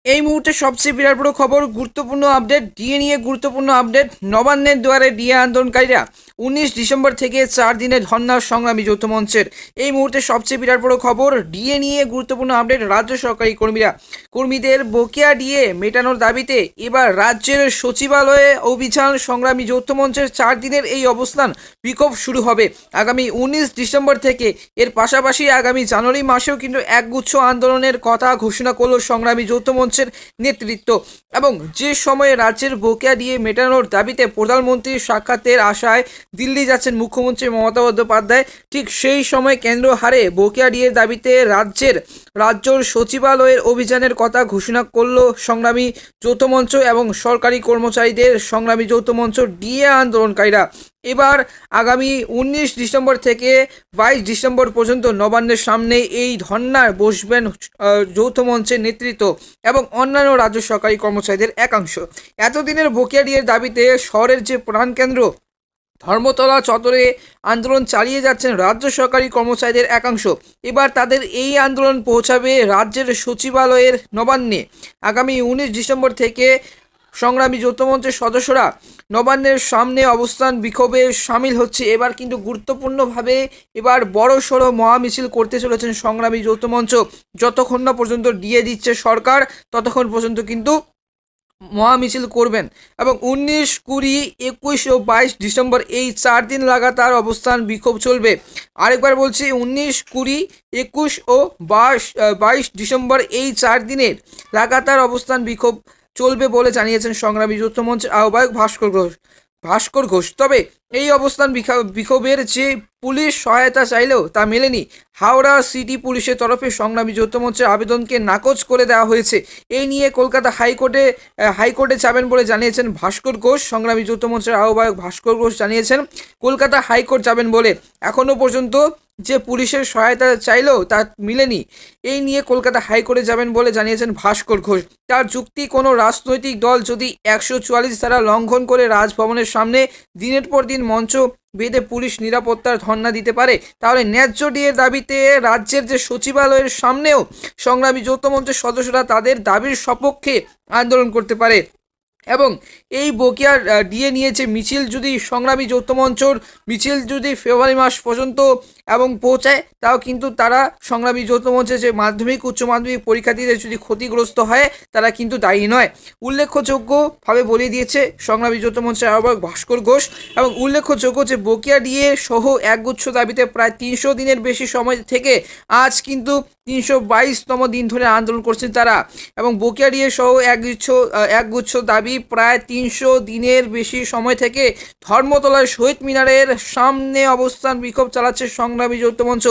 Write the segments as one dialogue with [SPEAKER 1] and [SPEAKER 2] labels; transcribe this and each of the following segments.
[SPEAKER 1] এই মুহূর্তে সবচেয়ে বিরাট বড় খবর, গুরুত্বপূর্ণ আপডেট, ডিএ নিয়ে গুরুত্বপূর্ণ আপডেট। নবান্নের দুয়ারে ডিএ আন্দোলনকারীরা 19 ডিসেম্বর থেকে 4 দিনের ধর্ণা সংগ্রামী যৌথ মঞ্চের। এই মুহূর্তে সবচেয়ে বিরাট বড় খবর, ডিএ নিয়ে গুরুত্বপূর্ণ আপডেট। রাজ্য সরকারি কর্মীদের বকেয়া ডিএ মেটানোর দাবিতে এবার রাজ্যের সচিবালয়ে অভিযান। সংগ্রামী যৌথ মঞ্চের 4 দিনের এই অবস্থান বিক্ষোভ শুরু হবে আগামী 19 ডিসেম্বর থেকে। এর পাশাপাশি আগামী জানুয়ারি মাসেও কিন্তু একগুচ্ছ আন্দোলনের কথা ঘোষণা করল সংগ্রামী যৌথ মঞ্চের নেতৃত্ব। এবং যে সময়ে রাজ্যের বকেয়া দিয়ে মেটানোর দাবিতে প্রধানমন্ত্রীর সাক্ষাতের আশায় দিল্লি যাচ্ছেন মুখ্যমন্ত্রী মমতা বন্দ্যোপাধ্যায়, ঠিক সেই সময় কেন্দ্র হারে বকেয়া ডিএর দাবিতে রাজ্যের সচিবালয়ের অভিযানের কথা ঘোষণা করল সংগ্রামী যৌথ মঞ্চ এবং সরকারি কর্মচারীদের সংগ্রামী যৌথ মঞ্চ ডিএ আন্দোলনকারীরা। এবার আগামী 19 ডিসেম্বর থেকে 22 ডিসেম্বর পর্যন্ত নবান্নের সামনে এই ধর্নায় বসবেন যৌথ মঞ্চের নেতৃত্ব এবং অন্যান্য রাজ্য সরকারি কর্মচারীদের একাংশ। এতদিনের বকেয়া ডিএর দাবিতে শহরের যে প্রাণকেন্দ্র ধর্মতলা চত্বরে আন্দোলন চালিয়ে যাচ্ছেন রাজ্য সরকারি কর্মচারীদের একাংশ। এবার তাদের এই আন্দোলন পৌঁছাবে রাজ্যের সচিবালয়ের নবান্নে। আগামী 19 ডিসেম্বর থেকে সংগ্রামী যৌথ মঞ্চের সদস্যরা নবান্নের সামনে অবস্থান বিক্ষোভে সামিল হচ্ছে। এবার কিন্তু গুরুত্বপূর্ণভাবে এবার বড় সড়ো মহামিছিল করতে চলেছেন সংগ্রামী যৌথ মঞ্চ। যতক্ষণ না পর্যন্ত ডিএ দিচ্ছে সরকার, ততক্ষণ পর্যন্ত কিন্তু মহামিছিল করবেন। এবং 19, 20, 21 ও 22 ডিসেম্বর এই 4 দিন লাগাতার অবস্থান বিক্ষোভ চলবে। আরেকবার বলছি, 19, 20, 21 ও 22 ডিসেম্বর এই 4 দিনের লাগাতার অবস্থান বিক্ষোভ চলবে বলে জানিয়েছেন সংগ্রামী যৌথ মঞ্চের আহ্বায়ক ভাস্কর ঘোষ। তবে এই অবস্থান বিক্ষোভের যে পুলিশ সহায়তা চাইলেও তা মেলেনি। হাওড়া সিটি পুলিশের তরফে সংগ্রামী যৌথ মঞ্চের আবেদনকে নাকচ করে দেওয়া হয়েছে। এই নিয়ে কলকাতা হাইকোর্টে যাবেন বলে জানিয়েছেন ভাস্কর ঘোষ। সংগ্রামী যৌথ মঞ্চের আহ্বায়ক ভাস্কর ঘোষ জানিয়েছেন কলকাতা হাইকোর্ট যাবেন বলে। এখনও পর্যন্ত যে পুলিশের সহায়তা চাইলেও তা মিলেনি। এই নিয়ে কলকাতা হাইকোর্টে যাবেন বলে জানিয়েছেন ভাস্কর ঘোষ। তার যুক্তি, কোনো রাজনৈতিক দল যদি 144 ধারা লঙ্ঘন করে রাজভবনের সামনে দিনের পর দিন মঞ্চ বেঁধে পুলিশ নিরাপত্তার ধর্ণা দিতে পারে, তাহলে ন্যায্য ডিএর দাবিতে রাজ্যের যে সচিবালয়ের সামনেও সংগ্রামী যৌথ মঞ্চের সদস্যরা তাদের দাবির সপক্ষে আন্দোলন করতে পারে। এবং এই বকেয়া ডিএ নিয়ে যে মিছিল যদি সংগ্রামী যৌথ মঞ্চর মিছিল যদি ফেব্রুয়ারি মাস পর্যন্ত এবং পৌঁছায়, তাও কিন্তু তারা সংগ্রামী যৌথ মঞ্চে যে মাধ্যমিক উচ্চ মাধ্যমিক পরীক্ষার্থীদের যদি ক্ষতিগ্রস্ত হয়, তারা কিন্তু দায়ী নয়। উল্লেখযোগ্যভাবে বলে দিয়েছে সংগ্রামী যৌথ মঞ্চের আহ্বায়ক ভাস্কর ঘোষ। এবং উল্লেখযোগ্য যে বকেয়া ডিএ সহ একগুচ্ছ দাবিতে প্রায় 300 দিনের বেশি সময় থেকে আজ কিন্তু 322তম দিন ধরে আন্দোলন করছেন তারা। এবং বকেয়া ডিএ সহ একগুচ্ছ দাবি প্রায় 300 দিনের বেশি সময় থেকে ধর্মতলায় শহীদ মিনারের সামনে অবস্থান বিক্ষোভ চালাচ্ছে সংগ্রামী যৌথ মঞ্চ।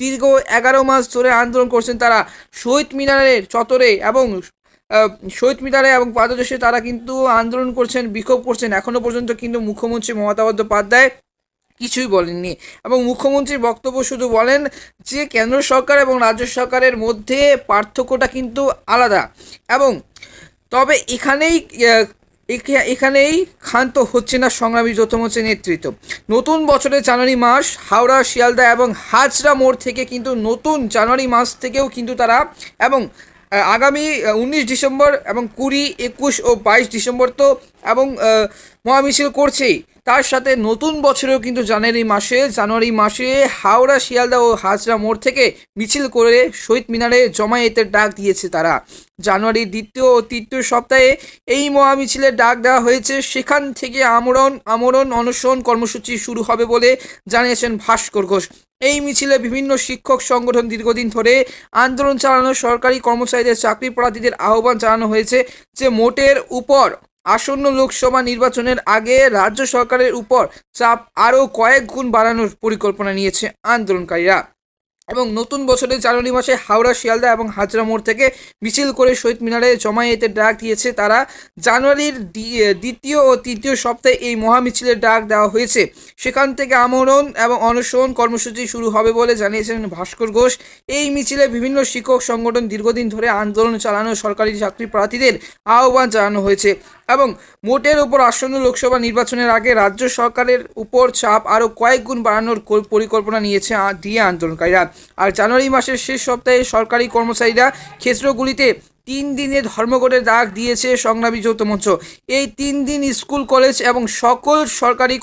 [SPEAKER 1] দীর্ঘ 11 মাস ধরে আন্দোলন করছেন তারা শহীদ মিনারের চত্বরে এবং পাদদেশে তারা কিন্তু আন্দোলন করছেন, বিক্ষোভ করছেন। এখনও পর্যন্ত কিন্তু মুখ্যমন্ত্রী মমতা বন্দ্যোপাধ্যায় কিছুই বলেননি। এবং মুখ্যমন্ত্রীর বক্তব্য শুধু বলেন যে কেন্দ্র সরকার এবং রাজ্য সরকারের মধ্যে পার্থক্যটা কিন্তু আলাদা। এবং তবে এখানেই ক্ষান্ত হচ্ছে না সংগ্রামী যৌথ মঞ্চের নেতৃত্ব। নতুন বছরের জানুয়ারি মাস হাওড়া, শিয়ালদা এবং হাজরা মোড় থেকে কিন্তু নতুন জানুয়ারি মাস থেকেও কিন্তু তারা এবং আগামী 19 ডিসেম্বর এবং 20, 21 ও 22 ডিসেম্বর তো এবং মহামিছিল করছেই। তার সাথে নতুন বছরেও কিন্তু জানুয়ারি মাসে হাওড়া, শিয়ালদা ও হাজরা মোড় থেকে মিছিল করে শহীদ মিনারে জমায়েতের ডাক দিয়েছে তারা। জানুয়ারির 2য় ও 3য় সপ্তাহে এই মহামিছিলের ডাক দেওয়া হয়েছে। সেখান থেকে আমরণ অনশন কর্মসূচি শুরু হবে বলে জানিয়েছেন ভাস্কর ঘোষ। এই মিছিলে বিভিন্ন শিক্ষক সংগঠন দীর্ঘদিন ধরে আন্দোলন চালানো সরকারি কর্মচারীদের চাকরি প্রার্থীদের আহ্বান জানানো হয়েছে যে মোটের উপর আসন্ন লোকসভা নির্বাচনের আগে রাজ্য সরকারের উপর চাপ আরও কয়েক গুণ বাড়ানোর পরিকল্পনা নিয়েছে আন্দোলনকারীরা। এবং নতুন বছরের জানুয়ারি মাসে হাওড়া, শিয়ালদা এবং হাজরা মোড় থেকে মিছিল করে শহীদ মিনারে জমায়েতের ডাক দিয়েছে তারা। জানুয়ারির 2য় ও 3য় সপ্তাহে এই মহামিছিলের ডাক দেওয়া হয়েছে। সেখান থেকে আমরণ এবং অনশন কর্মসূচি শুরু হবে বলে জানিয়েছেন ভাস্কর ঘোষ। এই মিছিলে বিভিন্ন শিক্ষক সংগঠন দীর্ঘদিন ধরে আন্দোলন চালানো সরকারি চাকরি প্রার্থীদের আহ্বান জানানো হয়েছে। এবং মোটের ওপর আসন্ন লোকসভা নির্বাচনের আগে রাজ্য সরকারের উপর চাপ আরও কয়েক গুণ বাড়ানোর পরিকল্পনা নিয়েছে ডিএ আন্দোলনকারীরা। আর জানুয়ারি মাসের শেষ সপ্তাহে সরকারি কর্মচারীরা ক্ষেত্রগুলিতে 3 দিনের ধর্মঘটের ডাক দিয়েছে সংগ্রামী যৌথ মঞ্চ। এই 3 দিন স্কুল কলেজ এবং সকল সরকারি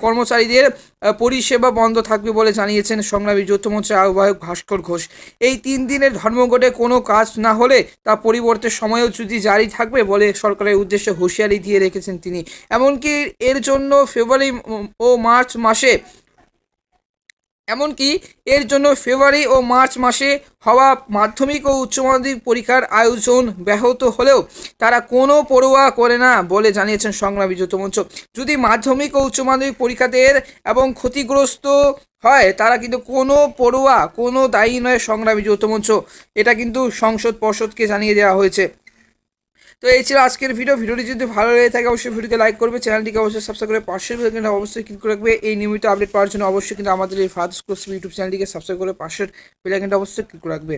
[SPEAKER 1] কর্মচারীদের পরিষেবা বন্ধ থাকবে বলে জানিয়েছেন সংগ্রামী যৌথ মঞ্চের আহ্বায়ক ভাস্কর ঘোষ। এই 3 দিনের ধর্মঘটে কোনো কাজ না হলে তা পরিবর্তে সময়সূচি জারি থাকবে বলে সরকারের উদ্দেশ্যে হুঁশিয়ারি দিয়ে রেখেছেন তিনি। এমনকি এর জন্য ফেব্রুয়ারি ও মার্চ মাসে হওয়া মাধ্যমিক ও উচ্চ মাধ্যমিক পরীক্ষার আয়োজন ব্যাহত হলেও তারা কোনো পরোয়া করে না বলে জানিয়েছেন সংগ্রামী যৌথ মঞ্চ। যদি মাধ্যমিক ও উচ্চ মাধ্যমিক পরীক্ষার্থীদের এবং ক্ষতিগ্রস্ত হয় তারা কিন্তু কোনো দায়ী নয় সংগ্রামী যৌথ মঞ্চ। এটা কিন্তু সংসদ পর্ষদকে জানিয়ে দেওয়া হয়েছে। তো এই ছিল আজকের ভিডিওটি যদি ভালো লেগে থাকে অবশ্যই ভিডিওকে লাইক করবে, চ্যানেলটিকে অবশ্যই সাবস্ক্রাইব করে পাশের বেল আইকনটা অবশ্যই ক্লিক করে রাখবে। এই নিয়মিত আপডেট পাওয়ার জন্য অবশ্যই কিন্তু আমাদের এই ফাদার্স ক্লোজ ইউটিউব চ্যানেলটিকে সাবস্ক্রাইব করে পাশের বেল আইকনটা অবশ্যই ক্লিক করে রাখবে।